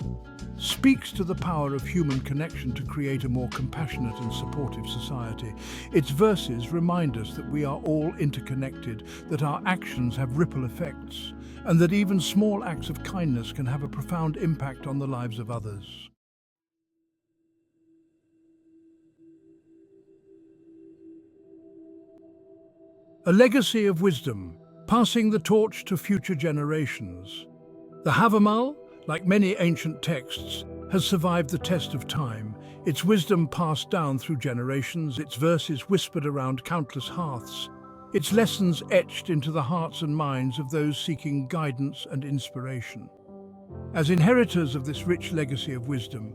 speaks to the power of human connection to create a more compassionate and supportive society. Its verses remind us that we are all interconnected, that our actions have ripple effects, and that even small acts of kindness can have a profound impact on the lives of others. A legacy of wisdom, passing the torch to future generations. The Havamal, like many ancient texts, has survived the test of time, its wisdom passed down through generations, its verses whispered around countless hearths, its lessons etched into the hearts and minds of those seeking guidance and inspiration. As inheritors of this rich legacy of wisdom,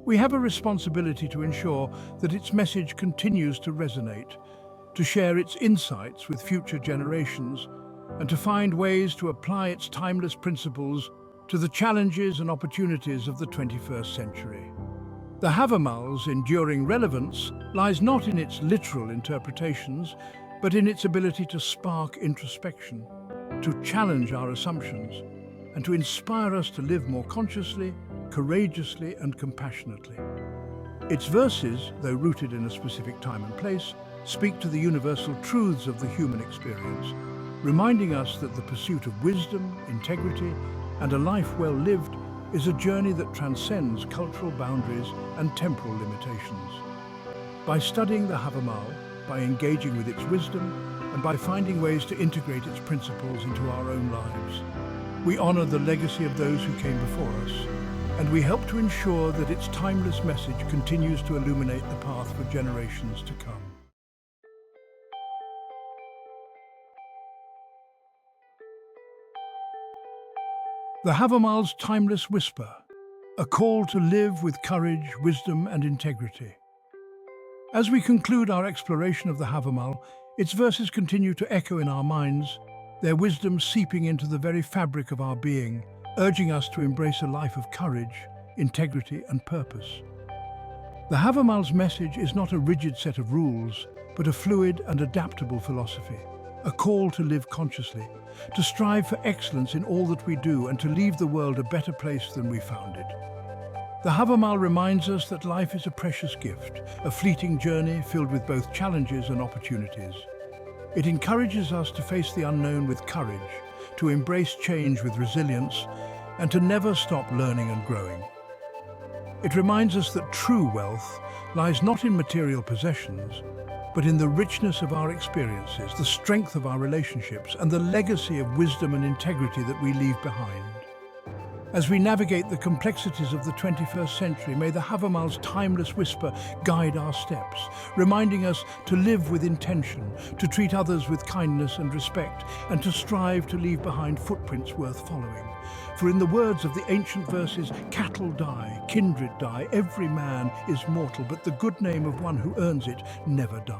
we have a responsibility to ensure that its message continues to resonate, to share its insights with future generations, and to find ways to apply its timeless principles to the challenges and opportunities of the 21st century. The Havamal's enduring relevance lies not in its literal interpretations, but in its ability to spark introspection, to challenge our assumptions, and to inspire us to live more consciously, courageously, and compassionately. Its verses, though rooted in a specific time and place, speak to the universal truths of the human experience, reminding us that the pursuit of wisdom, integrity, and a life well lived is a journey that transcends cultural boundaries and temporal limitations. By studying the Havamal, by engaging with its wisdom, and by finding ways to integrate its principles into our own lives, we honor the legacy of those who came before us, and we help to ensure that its timeless message continues to illuminate the path for generations to come. The Havamal's timeless whisper, a call to live with courage, wisdom, and integrity. As we conclude our exploration of the Havamal, its verses continue to echo in our minds, their wisdom seeping into the very fabric of our being, urging us to embrace a life of courage, integrity, and purpose. The Havamal's message is not a rigid set of rules, but a fluid and adaptable philosophy, a call to live consciously, to strive for excellence in all that we do, and to leave the world a better place than we found it. The Havamal reminds us that life is a precious gift, a fleeting journey filled with both challenges and opportunities. It encourages us to face the unknown with courage, to embrace change with resilience, and to never stop learning and growing. It reminds us that true wealth lies not in material possessions, but in the richness of our experiences, the strength of our relationships, and the legacy of wisdom and integrity that we leave behind. As we navigate the complexities of the 21st century, may the Havamal's timeless whisper guide our steps, reminding us to live with intention, to treat others with kindness and respect, and to strive to leave behind footprints worth following. For in the words of the ancient verses, cattle die, kindred die, every man is mortal, but the good name of one who earns it never dies.